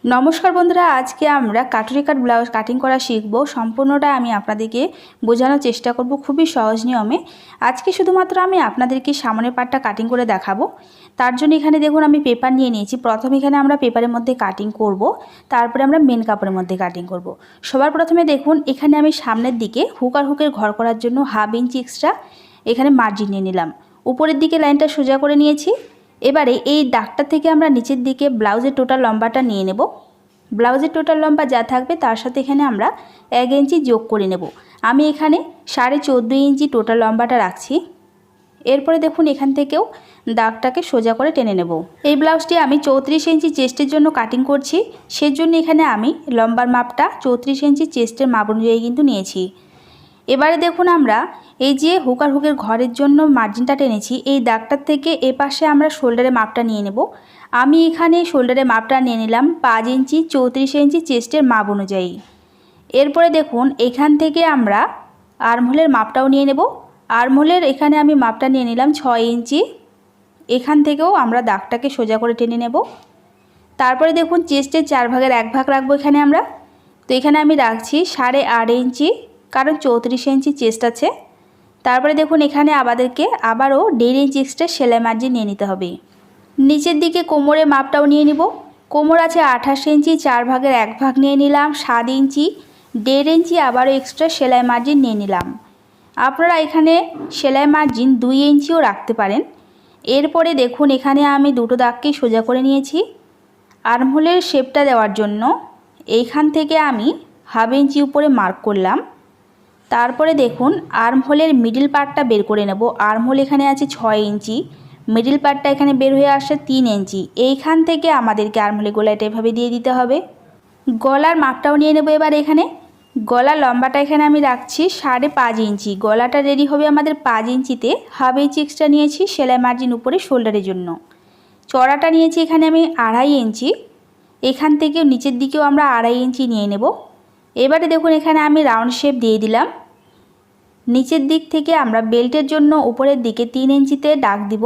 नमस्कार बंधुरा आज के आमरा काटुरी काट ब्लाउज काटिंग करा शिखब। सम्पूर्णटा आमी आपनादेरके बोझानोर चेष्टा करब खूबई सहज नियमे। आज के शुधुमात्र आमी आपनादेरके सामনের पार्टटा काटिंग करे देखाबो। तार जोन्नो एखाने देखुन आमी पेपार निये निয়েছি। प्रथमे एखाने आमरा पेपारेर मধ্যে काटिंग करब, तारपरे आमरा मेन कापड़ेर मধ্যে काटिंग करब। सबार प्रथमे देखुन एखाने आमी सामনের दिके हुक আর হুকের ঘর করার জন্য हाफ इंच एक्सट्रा एखाने मार्जिन निये निलाम। ऊपरेर दिके लाइनटा सोजा करे निয়েছি। एबारे এই দাগটা থেকে আমরা নিচের দিকে ব্লাউজের টোটাল লম্বাটা নিয়ে নেব। ব্লাউজের টোটাল লম্বা যা থাকবে তার সাথে এখানে আমরা 1 ইঞ্চি যোগ করে নেব। আমি এখানে 14.5 ইঞ্চি টোটাল লম্বাটা রাখছি। এরপরে দেখুন এখান থেকেও দাগটাকে সোজা করে টেনে নেব। এই ব্লাউজটি আমি 34 ইঞ্চি চেস্টের জন্য কাটিং করছি, সেজন্য এখানে আমি লম্বার মাপটা 34 ইঞ্চি চেস্টের মাপ অনুযায়ী কিন্তু নিয়েছি। এবারে দেখুন আমরা এই যে হুক আর হুকের ঘরের জন্য মার্জিনটা টেনেছি, এই দাগটার থেকে এ পাশে আমরা শোল্ডারের মাপটা নিয়ে নেব। আমি এখানে শোল্ডারের মাপটা নিয়ে নিলাম 5 ইঞ্চি 34 ইঞ্চি চেস্টের মাপ অনুযায়ী। এরপরে দেখুন এখান থেকে আমরা আর্মহোলের মাপটাও নিয়ে নেব। আর্মহোলের এখানে আমি মাপটা নিয়ে নিলাম 6 ইঞ্চি। এখান থেকেও আমরা দাগটাকে সোজা করে টেনে নেব। তারপরে দেখুন চেস্টের 4 ভাগের 1 ভাগ রাখবো এখানে আমরা। তো এখানে আমি রাখছি 8.5 ইঞ্চি, কারণ 34 ইঞ্চি চেস্ট আছে। তারপরে দেখুন এখানে আমাদেরকে আবারও 1.5 ইঞ্চি এক্সট্রা সেলাই মার্জিন নিয়ে নিতে হবে। নিচের দিকে কোমরের মাপটাও নিয়ে নিব। কোমর আছে 28 ইঞ্চি, 4 ভাগের 1 ভাগ নিয়ে নিলাম 7 ইঞ্চি, 1.5 ইঞ্চি আবারও এক্সট্রা সেলাই মার্জিন নিয়ে নিলাম। আপনারা এখানে সেলাই মার্জিন 2 ইঞ্চিও রাখতে পারেন। এরপরে দেখুন এখানে আমি দুটো দাগকেই সোজা করে নিয়েছি। আর্মহোলের শেপটা দেওয়ার জন্য এইখান থেকে আমি হাফ ইঞ্চি উপরে মার্ক করলাম। তারপরে দেখুন আর্মহোলের মিডল পার্টটা বের করে নেব। আর্মহোল এখানে আছে 6 ইঞ্চি, মিডল পার্টটা এখানে বের হয়ে আসছে 3 ইঞ্চি। এইখান থেকে আমাদেরকে আর্মহোলের গলাটা এভাবে দিয়ে দিতে হবে। গলার মাপটাও নিয়ে নেব। এবার এখানে গলার লম্বাটা এখানে আমি রাখছি 5.5 ইঞ্চি। গলাটা রেডি হবে আমাদের 5 ইঞ্চিতে। হাফ ইঞ্চি এক্সট্রা নিয়েছি সেলাই মার্জিন উপরে শোল্ডারের জন্য। চড়াটা নিয়েছি এখানে আমি 2.5 ইঞ্চি। এখান থেকেও নিচের দিকেও আমরা 2.5 ইঞ্চি নিয়ে নেব। এবারে দেখুন এখানে আমি রাউন্ড শেপ দিয়ে দিলাম। নিচের দিক থেকে আমরা বেল্টের জন্য উপরের দিকে 3 ইঞ্চিতে দাগ দিব।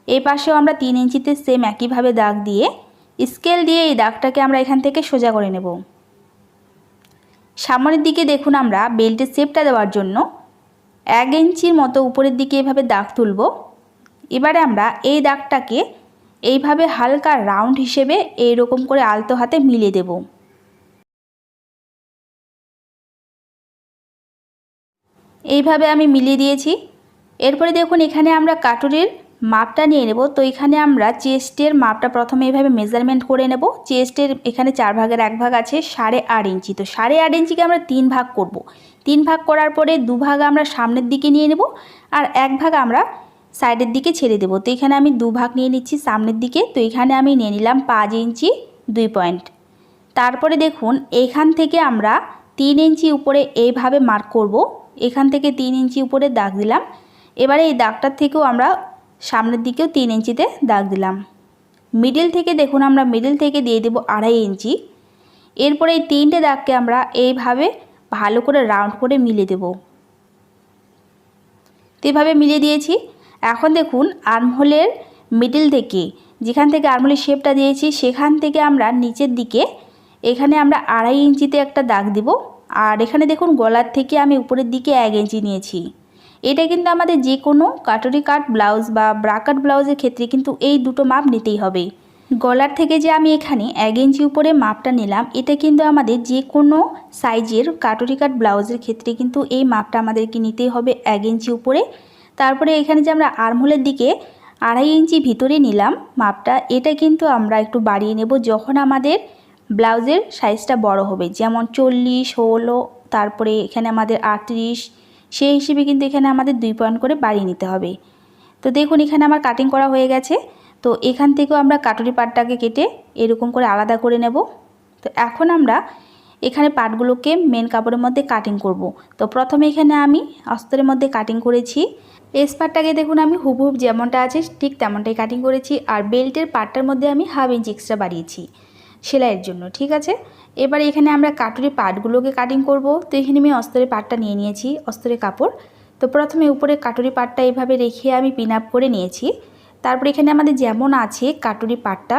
এই পাশেও আমরা 3 ইঞ্চিতে সেম একইভাবে দাগ দিয়ে স্কেল দিয়ে এই দাগটাকে আমরা এখান থেকে সোজা করে নেব। সামনের দিকে দেখুন আমরা বেল্টের শেপটা দেওয়ার জন্য 1 ইঞ্চির মতো উপরের দিকে এভাবে দাগ তুলব। এবারে আমরা এই দাগটাকে এইভাবে হালকা রাউন্ড হিসেবে এইরকম করে আলতো হাতে মিলিয়ে দেব। এইভাবে আমি মিলিয়ে দিয়েছি। এরপরে দেখুন এখানে আমরা কাটুরির মাপটা নিয়ে নেব। তো এখানে আমরা চেস্টের মাপটা প্রথমে এইভাবে মেজারমেন্ট করে নেব। চেস্টের এখানে 4 ভাগের 1 ভাগ আছে 8.5 ইঞ্চি। তো 8.5 ইঞ্চিকে আমরা 3 ভাগ করব। 3 ভাগ করার পরে 2 ভাগ আমরা সামনের দিকে নিয়ে নেব আর 1 ভাগ আমরা সাইডের দিকে ছেড়ে দেব। তো এখানে আমি 2 ভাগ নিয়ে নিচ্ছি সামনের দিকে। তো এখানে আমি নিয়ে নিলাম 5 ইঞ্চি 2 পয়েন্ট। তারপরে দেখুন এখান থেকে আমরা 3 ইঞ্চি উপরে এইভাবে মার্ক করব। এখান থেকে 3 ইঞ্চি উপরে দাগ দিলাম। এবারে এই দাগটার থেকেও আমরা সামনের দিকেও 3 ইঞ্চিতে দাগ দিলাম। মিডল থেকে দেখুন আমরা মিডল থেকে দিয়ে দেব 2.5 ইঞ্চি। এরপরে এই 3টে দাগকে আমরা এইভাবে ভালো করে রাউন্ড করে মিলিয়ে দেব। তো এইভাবে মিলিয়ে দিয়েছি। এখন দেখুন আর্মহোলের মিডল থেকে যেখান থেকে আর্মহোলের শেপটা দিয়েছি সেখান থেকে আমরা নিচের দিকে এখানে আমরা 2.5 ইঞ্চিতে একটা দাগ দিব। আর এখানে দেখুন গলার থেকে আমি উপরের দিকে 1 ইঞ্চি নিয়েছি। এটা কিন্তু আমাদের যে কোনো কাটুরি কাট ব্লাউজ বা ব্রাকাট ব্লাউজের ক্ষেত্রে কিন্তু এই দুটো মাপ নিতেই হবে। গলার থেকে যে আমি এখানে 1 ইঞ্চি উপরে মাপটা নিলাম, এটা কিন্তু আমাদের যে কোনো সাইজের কাটুরি কাট ব্লাউজের ক্ষেত্রে কিন্তু এই মাপটা আমাদেরকে নিতেই হবে 1 ইঞ্চি উপরে। তারপরে এখানে যে আমরা আর্মহোলের দিকে 2.5 ইঞ্চি ভিতরে নিলাম মাপটা, এটা কিন্তু আমরা একটু বাড়িয়ে নেব যখন আমাদের ব্লাউজের সাইজটা বড় হবে, যেমন 40, 16, তারপরে এখানে আমাদের 38, সেই হিসেবে কিন্তু এখানে আমাদের 2 পয়েন্ট করে বাড়িয়ে নিতে হবে। তো দেখুন এখানে আমার কাটিং করা হয়ে গেছে। তো এখান থেকেও আমরা কাটুরি পাটটাকে কেটে এরকম করে আলাদা করে নেব। তো এখন আমরা এখানে পাটগুলোকে মেন কাপড়ের মধ্যে কাটিং করব। তো প্রথমে এখানে আমি অস্তরের মধ্যে কাটিং করেছি। এস পাটটাকে দেখুন আমি হুবহুব যেমনটা আছে ঠিক তেমনটাই কাটিং করেছি। আর বেল্টের পাটটার মধ্যে আমি হাফ ইঞ্চি এক্সট্রা বাড়িয়েছি সেলাইয়ের জন্য, ঠিক আছে। এবার এখানে আমরা কাটুরি পাটগুলোকে কাটিং করব। তো এখানে আমি অস্তরের পাটটা নিয়ে নিয়েছি, অস্তরের কাপড়। তো প্রথমে উপরে কাটুরি পাটটা এভাবে রেখে আমি পিন আপ করে নিয়েছি। তারপর এখানে আমাদের যেমন আছে কাটুরি পাটটা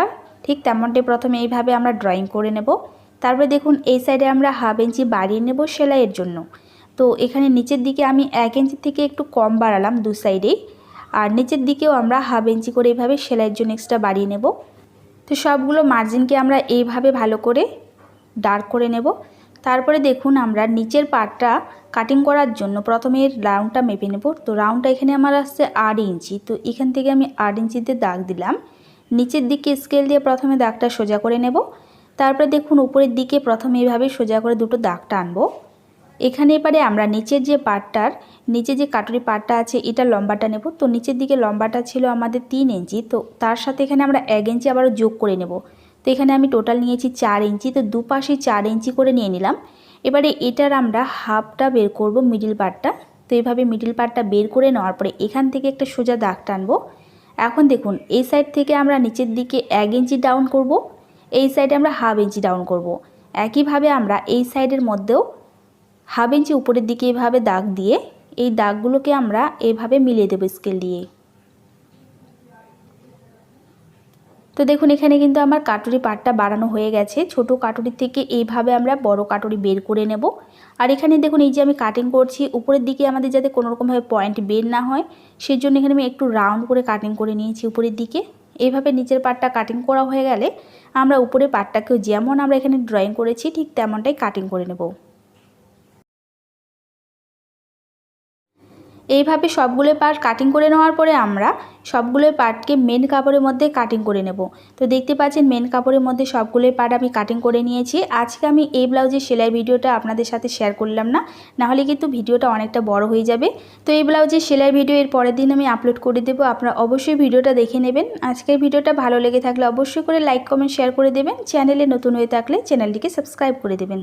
ঠিক তেমনটাই প্রথমে এইভাবে আমরা ড্রয়িং করে নেব। তারপরে দেখুন এই সাইডে আমরা 1/2 ইঞ্চি বাড়িয়ে নেব সেলাইয়ের জন্য। তো এখানে নিচের দিকে আমি 1 ইঞ্চি থেকে একটু কম বাড়ালাম দু সাইডেই, আর নিচের দিকেও আমরা 1/2 ইঞ্চি করে এইভাবে সেলাইয়ের জন্য এক্সট্রা বাড়িয়ে নেব। তো সবগুলো মার্জিনকে আমরা এইভাবে ভালো করে ডার্ক করে নেব। তারপরে দেখুন আমরা নিচের পার্টটা কাটিং করার জন্য প্রথমে রাউন্ডটা মেপে নেব। তো রাউন্ডটা এখানে আমার আসছে 8 ইঞ্চি। তো এখান থেকে আমি 8 ইঞ্চিতে দাগ দিলাম। নিচের দিকে স্কেল দিয়ে প্রথমে দাগটা সোজা করে নেব। তারপরে দেখুন উপরের দিকে প্রথমে এইভাবে সোজা করে দুটো দাগ টানবো। এখানে এবারে আমরা নিচের যে পার্টটার নিচে যে কাটুরি পার্টটা আছে এটা লম্বাটা নেব। তো নিচের দিকে লম্বাটা ছিল আমাদের 3 ইঞ্চি। তো তার সাথে এখানে আমরা 1 ইঞ্চি আবারও যোগ করে নেব। তো এখানে আমি টোটাল নিয়েছি 4 ইঞ্চি। তো দুপাশে 4 ইঞ্চি করে নিয়ে নিলাম। এবারে এটার আমরা হাফটা বের করব, মিডিল পার্টটা। তো এইভাবে মিডিল পার্টটা বের করে নেওয়ার পরে এখান থেকে একটা সোজা দাগ টানবো। এখন দেখুন এই সাইড থেকে আমরা নিচের দিকে 1 ইঞ্চি ডাউন করব, এই সাইডে আমরা 1/2 ইঞ্চি ডাউন করব। একইভাবে আমরা এই সাইডের মধ্যেও 1/2 ইঞ্চি উপরের দিকে এইভাবে দাগ দিয়ে এই দাগগুলোকে আমরা এইভাবে মিলিয়ে দেব স্কেল দিয়ে। তো দেখুন এখানে কিন্তু আমার কাটুরি পার্টটা বাড়ানো হয়ে গেছে। ছোট কাটুরি থেকে এইভাবে আমরা বড় কাটুরি বের করে নেব। আর এখানে দেখুন এই যে আমি কাটিং করছি উপরের দিকে আমাদের যাতে কোনো রকমভাবে পয়েন্ট বের না হয় সেই জন্য এখানে আমি একটু রাউন্ড করে কাটিং করে নিয়েছি উপরের দিকে। এইভাবে নিচের পার্টটা কাটিং করা হয়ে গেলে আমরা উপরের পার্টটাকেও যেমন আমরা এখানে ড্রয়িং করেছি ঠিক তেমনটাই কাটিং করে নেব। এইভাবে সবগুলো পার্ট কাটিং করে নেওয়ার পরে আমরা সবগুলো পার্টকে মেন কাপড়ের মধ্যে কাটিং করে নেব। তো দেখতে পাচ্ছেন মেন কাপড়ের মধ্যে সবগুলো পার্ট আমি কাটিং করে নিয়েছি। আজকে আমি এই ব্লাউজের সেলাই ভিডিওটা আপনাদের সাথে শেয়ার করলাম না, নাহলে কিন্তু ভিডিওটা অনেকটা বড় হয়ে যাবে। তো এই ব্লাউজের সেলাই ভিডিও এর পরের দিন আমি আপলোড করে দেবো, আপনারা অবশ্যই ভিডিওটা দেখে নেবেন। আজকের ভিডিওটা ভালো লেগে থাকলে অবশ্যই করে লাইক কমেন্ট শেয়ার করে দেবেন। চ্যানেলে নতুন হয়ে থাকলে চ্যানেলটিকে সাবস্ক্রাইব করে দেবেন।